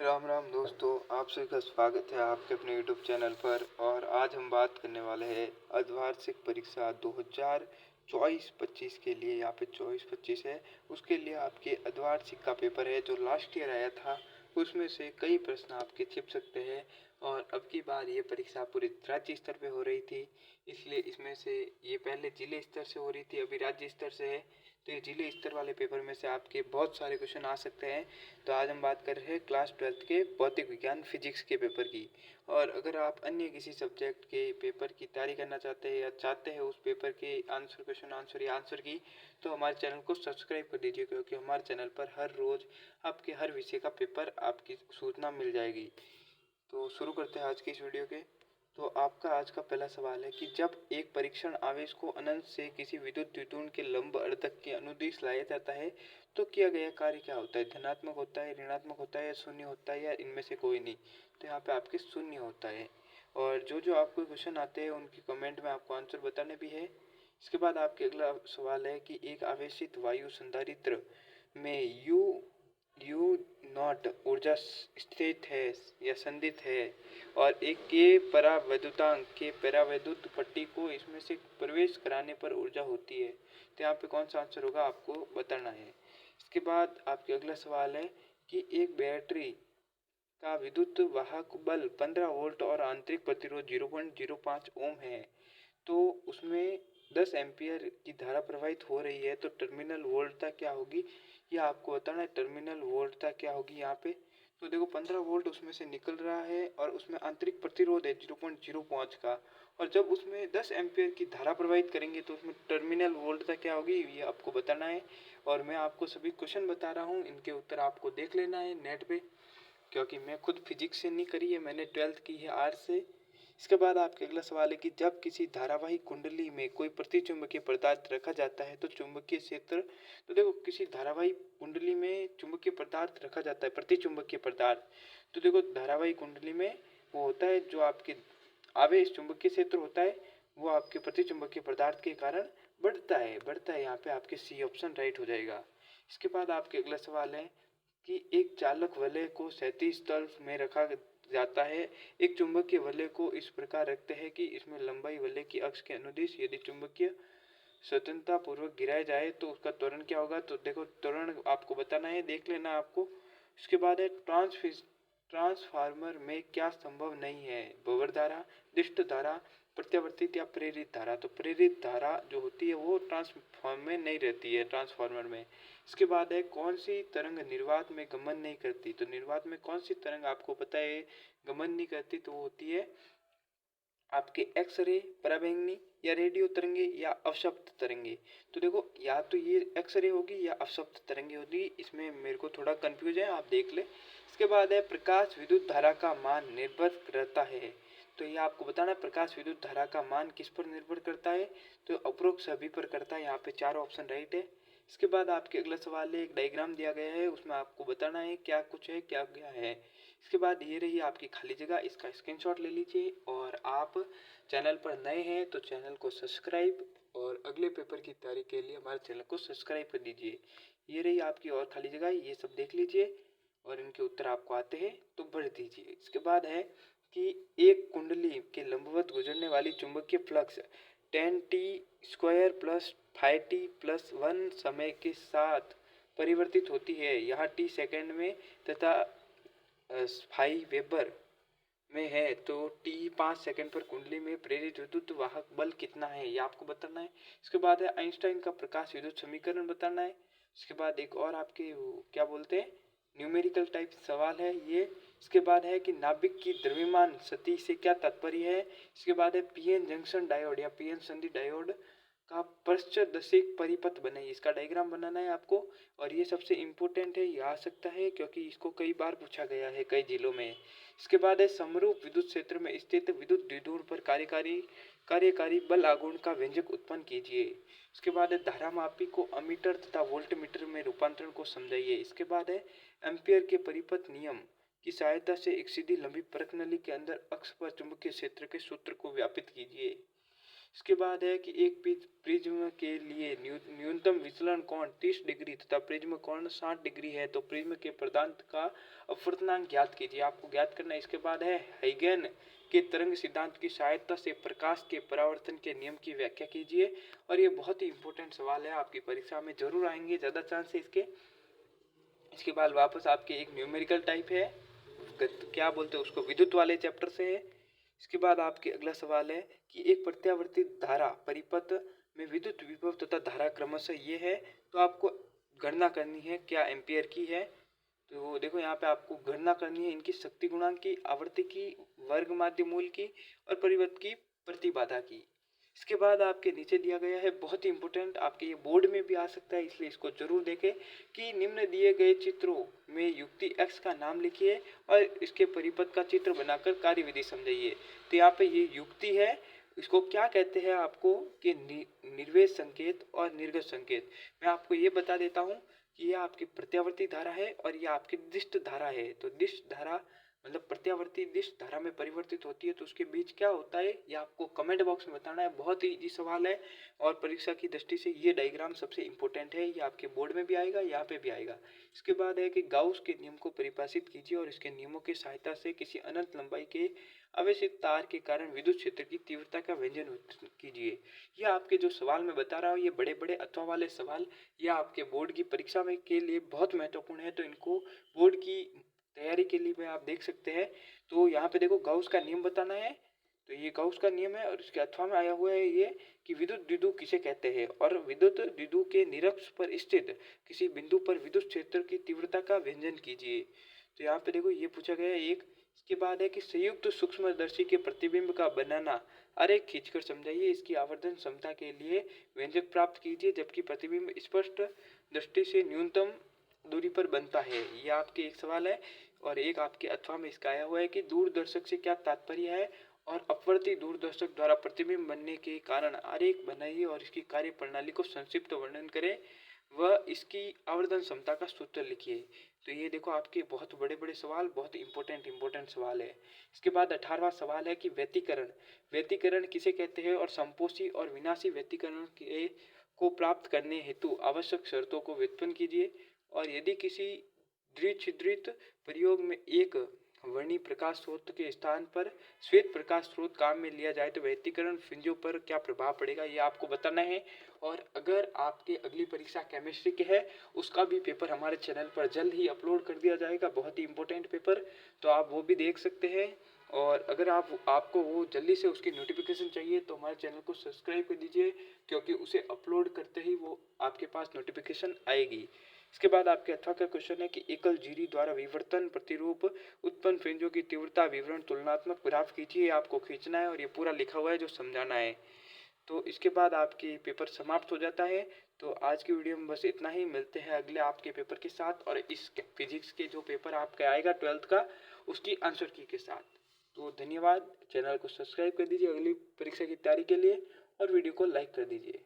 राम राम दोस्तों, आप सभी का स्वागत है आपके अपने यूट्यूब चैनल पर। और आज हम बात करने वाले हैं अर्धवार्षिक परीक्षा 2024-25 के लिए। यहाँ पे 24-25 है, उसके लिए आपके अर्धवार्षिक का पेपर है जो लास्ट ईयर आया था। उसमें से कई प्रश्न आपके छिप सकते हैं। और अब की बार ये परीक्षा पूरे राज्य स्तर पे हो रही थी, इसलिए इसमें से ये पहले जिले स्तर से हो रही थी, अभी राज्य स्तर से है। तो ये जिले स्तर वाले पेपर में से आपके बहुत सारे क्वेश्चन आ सकते हैं। तो आज हम बात कर रहे हैं क्लास 12th के भौतिक विज्ञान फिजिक्स के पेपर की। और अगर आप अन्य किसी सब्जेक्ट के पेपर की तैयारी करना चाहते हैं या चाहते हैं उस पेपर के आंसर, क्वेश्चन आंसर या आंसर की, तो हमारे चैनल को सब्सक्राइब कर दीजिए, क्योंकि हमारे चैनल पर हर रोज़ आपके हर विषय का पेपर आपकी सूचना मिल जाएगी। तो शुरू करते हैं आज की इस वीडियो के। तो आपका आज का पहला सवाल है कि जब एक परीक्षण आवेश को अनंत से किसी विद्युत द्विध्रुव के लंब अर्धक के अनुदिश लाया जाता है तो किया गया कार्य क्या होता है? धनात्मक होता है, ऋणात्मक होता है या शून्य होता है या इनमें से कोई नहीं? तो यहाँ पे आपके शून्य होता है। और जो जो आपको क्वेश्चन आते हैं उनकी कमेंट में आपको आंसर बताने भी है। इसके बाद आपके अगला सवाल है कि एक आवेशित वायु संधारित्र में यू नॉट ऊर्जा स्थित है या संदित है, और एक के परावैद्युतांक के परावैद्युत पट्टी को इसमें से प्रवेश कराने पर ऊर्जा होती है। तो यहाँ पे कौन सा आंसर होगा आपको बताना है। इसके बाद आपके अगला सवाल है कि एक बैटरी का विद्युत वाहक बल 15 वोल्ट और आंतरिक प्रतिरोध 0.05 ओम है, तो उसमें 10 एम्पियर की धारा प्रवाहित हो रही है, तो टर्मिनल वोल्टता क्या होगी ये आपको बताना है। टर्मिनल वोल्टता क्या होगी यहाँ पे? तो देखो 15 वोल्ट उसमें से निकल रहा है और उसमें आंतरिक प्रतिरोध है 0.05 का, और जब उसमें 10 एम्पियर की धारा प्रवाहित करेंगे तो उसमें टर्मिनल वोल्टता क्या होगी ये आपको बताना है। और मैं आपको सभी क्वेश्चन बता रहा हूँ, इनके उत्तर आपको देख लेना है नेट पे, क्योंकि मैं खुद फिजिक्स से नहीं करी है, मैंने 12th की है आर्ट्स से। इसके बाद आपके अगला सवाल है कि जब किसी धारावाही कुंडली में कोई प्रतिचुंबकीय पदार्थ रखा जाता है तो चुंबकीय क्षेत्र। तो देखो किसी धारावाही कुंडली में चुंबकीय पदार्थ रखा जाता है, प्रतिचुंबकीय पदार्थ, तो देखो धारावाही कुंडली में वो होता है जो आपके आवेश चुंबकीय क्षेत्र होता है, वो आपके प्रतिचुंबकीय पदार्थ के कारण बढ़ता है। यहाँ पे आपके सी ऑप्शन राइट हो जाएगा। इसके बाद आपके अगला सवाल है कि एक चालक वलय को क्षैतिज तल में रखा जाता है। एक चुंबकीय वलय को इस प्रकार रखते हैं कि इसमें लंबाई वलय की अक्ष के अनुदिश यदि चुंबकीय स्वतंत्रता पूर्वक गिराया जाए तो उसका त्वरण क्या होगा? तो देखो त्वरण आपको बताना है, देख लेना आपको। इसके बाद है ट्रांसफार्मर में क्या संभव नहीं है? भंवर धारा, दिष्ट धारा, प्रत्यावर्तित या प्रेरित धारा। तो प्रेरित धारा जो होती है वो ट्रांसफार्मर में नहीं रहती है, ट्रांसफार्मर में। इसके बाद है कौन सी तरंग निर्वात में गमन नहीं करती? तो निर्वात में कौन सी तरंग आपको पता है गमन नहीं करती? तो वो होती है आपके एक्सरे, पराबैंगनी या रेडियो तरंगे या अवशब्द तरंगे। तो देखो या तो ये एक्सरे होगी या अवशब्द तरंगे होगी, इसमें मेरे को थोड़ा कंफ्यूज है, आप देख ले। इसके बाद है प्रकाश विद्युत धारा का मान निर्भर करता है। तो ये आपको बताना है प्रकाश विद्युत धारा का मान किस पर निर्भर करता है? तो उपरोक्त सभी पर करता है। यहाँ पे चारों ऑप्शन राइट है। इसके बाद आपके अगला सवाल है, एक डायग्राम दिया गया है, उसमें आपको बताना है क्या कुछ है क्या क्या है। इसके बाद ये रही आपकी खाली जगह, इसका स्क्रीनशॉट ले लीजिए। और आप चैनल पर नए हैं तो चैनल को सब्सक्राइब, और अगले पेपर की तैयारी के लिए हमारे चैनल को सब्सक्राइब कर दीजिए। ये रही आपकी और खाली जगह, ये सब देख लीजिए और इनके उत्तर आपको आते हैं तो भर दीजिए। इसके बाद है कि एक कुंडली के लंबवत गुजरने वाली चुंबकीय फ्लक्स 10t² प्लस 5t+1 समय के साथ परिवर्तित होती है। यहाँ t सेकेंड में तथा 5 वेबर में है, तो t 5 सेकंड पर कुंडली में प्रेरित विद्युत वाहक बल कितना है ये आपको बताना है। इसके बाद है आइंस्टाइन का प्रकाश विद्युत समीकरण बताना है। इसके बाद एक और आपके क्या बोलते हैं न्यूमेरिकल टाइप सवाल है ये। इसके बाद है कि नाभिक की द्रव्यमान स्थिति से क्या तात्पर्य है। इसके बाद है पीएन जंक्शन डायोड या पीएन संधि डायोड का पश्चदशिक परिपथ बनाइए, इसका डायग्राम बनाना है आपको। और ये सबसे इम्पोर्टेंट है, ये आ सकता है क्योंकि इसको कई बार पूछा गया है कई जिलों में। इसके बाद है समरूप विद्युत क्षेत्र में स्थित विद्युत द्विध्रुव पर कार्यकारी बल आघूर्ण का व्यंजक उत्पन्न कीजिए। इसके बाद है धारामापी को अमीटर तथा वोल्टमीटर में रूपांतरण को समझाइए। इसके बाद है एम्पियर के परिपथ नियम की सहायता से एक सीधी लंबी परत नली के अंदर अक्ष पर चुंबकीय क्षेत्र के सूत्र को व्यापित कीजिए। इसके बाद है कि एक प्रिज्म के लिए न्यूनतम विचलन कोण 30 डिग्री तथा प्रिज्म कोण 60 डिग्री है तो प्रिज्म के प्रदांत का अपवर्तनांक ज्ञात कीजिए, आपको ज्ञात करना है। इसके बाद है हाइगन के तरंग सिद्धांत की सहायता से प्रकाश के परावर्तन के नियम की व्याख्या कीजिए। और ये बहुत ही इंपॉर्टेंट सवाल है, आपकी परीक्षा में जरूर आएंगे, ज़्यादा चांस है इसके। इसके बाद वापस आपके एक न्यूमेरिकल टाइप है, क्या बोलते हैं उसको, विद्युत वाले चैप्टर से है। इसके बाद आपके अगला सवाल है कि एक प्रत्यावर्ती धारा परिपथ में विद्युत विभव तथा धारा क्रमशः ये है, तो आपको गणना करनी है क्या एम्पियर की है। तो देखो यहाँ पे आपको गणना करनी है इनकी शक्ति गुणांक की, आवर्ती की, वर्ग माध्य मूल की और परिवर्त की प्रतिबाधा की। इसके बाद आपके नीचे दिया गया है, बहुत ही इंपॉर्टेंट, आपके ये बोर्ड में भी आ सकता है इसलिए इसको जरूर देखें, कि निम्न दिए गए चित्रों में युक्ति x का नाम लिखिए और इसके परिपथ का चित्र बनाकर कार्यविधि समझाइए। तो यहाँ पे ये युक्ति है, इसको क्या कहते हैं आपको कि निर्वेश संकेत और निर्गत संकेत। मैं आपको ये बता देता हूँ कि ये आपकी प्रत्यावर्ती धारा है और ये आपकी दिष्ट धारा है। तो दिष्ट धारा मतलब प्रत्यावर्ती दिश धारा में परिवर्तित होती है, तो उसके बीच क्या होता है ये आपको कमेंट बॉक्स में बताना है। बहुत ही इजी सवाल है और परीक्षा की दृष्टि से ये डायग्राम सबसे इंपॉर्टेंट है, ये आपके बोर्ड में भी आएगा, यहाँ पे भी आएगा। इसके बाद है कि गाउस के नियम को परिभाषित कीजिए और इसके नियमों की सहायता से किसी अनंत लंबाई के आवेशित तार के कारण विद्युत क्षेत्र की तीव्रता का व्यंजन कीजिए। ये आपके जो सवाल मैं बता रहा हूँ, ये बड़े बड़े अथवा वाले सवाल, ये आपके बोर्ड की परीक्षा में के लिए बहुत महत्वपूर्ण है। तो इनको बोर्ड की तैयारी के लिए में आप देख सकते हैं। तो यहाँ पे देखो गाउस का नियम बताना है, तो ये गाउस का नियम है और इसके अथवा में आया हुआ है ये कि विद्युत द्विध्रुव किसे कहते हैं, और विद्युत द्विध्रुव के निरक्ष पर स्थित किसी बिंदु पर विद्युत क्षेत्र की तीव्रता का व्यंजन कीजिए। तो यहाँ पे देखो ये पूछा गया है एक। इसके बाद है कि संयुक्त सूक्ष्मदर्शी के प्रतिबिंब का बनाना आरेख खींचकर समझाइए, इसकी आवर्धन क्षमता के लिए व्यंजक प्राप्त कीजिए जबकि प्रतिबिंब स्पष्ट दृष्टि से न्यूनतम दूरी पर बनता है। ये आपके एक सवाल है। और एक आपके अथवा में इसका आया हुआ है कि दूरदर्शक से क्या तात्पर्य है, और अपवर्ती दूरदर्शक द्वारा प्रतिबिंब बनने के कारण आरेख बनाइए और इसकी कार्य प्रणाली को संक्षिप्त वर्णन करें व इसकी आवर्धन क्षमता का सूत्र लिखिए। तो ये देखो आपके बहुत बड़े बड़े सवाल, बहुत इंपॉर्टेंट सवाल है। इसके बाद 18वां सवाल है कि व्यतिकरण किसे कहते हैं और संपोषी और विनाशी व्यतिकरण के को प्राप्त करने हेतु आवश्यक शर्तों को व्युत्पन्न कीजिए। और यदि किसी द्विछिद्रित प्रयोग में एक वर्णी प्रकाश स्रोत के स्थान पर श्वेत प्रकाश स्रोत काम में लिया जाए तो व्यतिकरण फ्रिंजों पर क्या प्रभाव पड़ेगा, ये आपको बताना है। और अगर आपके अगली परीक्षा केमिस्ट्री के है, उसका भी पेपर हमारे चैनल पर जल्द ही अपलोड कर दिया जाएगा, बहुत ही इंपॉर्टेंट पेपर, तो आप वो भी देख सकते हैं। और अगर आपको वो जल्दी से उसकी नोटिफिकेशन चाहिए तो हमारे चैनल को सब्सक्राइब कर दीजिए, क्योंकि उसे अपलोड करते ही वो आपके पास नोटिफिकेशन आएगी। इसके बाद आपके अथवा का क्वेश्चन है कि एकल जीरी द्वारा विवर्तन प्रतिरूप उत्पन्न फ्रिंजों की तीव्रता विवरण तुलनात्मक ग्राफ खींचिए, आपको खींचना है और ये पूरा लिखा हुआ है जो समझाना है। तो इसके बाद आपकी पेपर समाप्त हो जाता है। तो आज की वीडियो में बस इतना ही, मिलते हैं अगले आपके पेपर के साथ और इस फिजिक्स के जो पेपर आपका आएगा 12th का उसकी आंसर की के साथ। तो धन्यवाद, चैनल को सब्सक्राइब कर दीजिए अगली परीक्षा की तैयारी के लिए और वीडियो को लाइक कर दीजिए।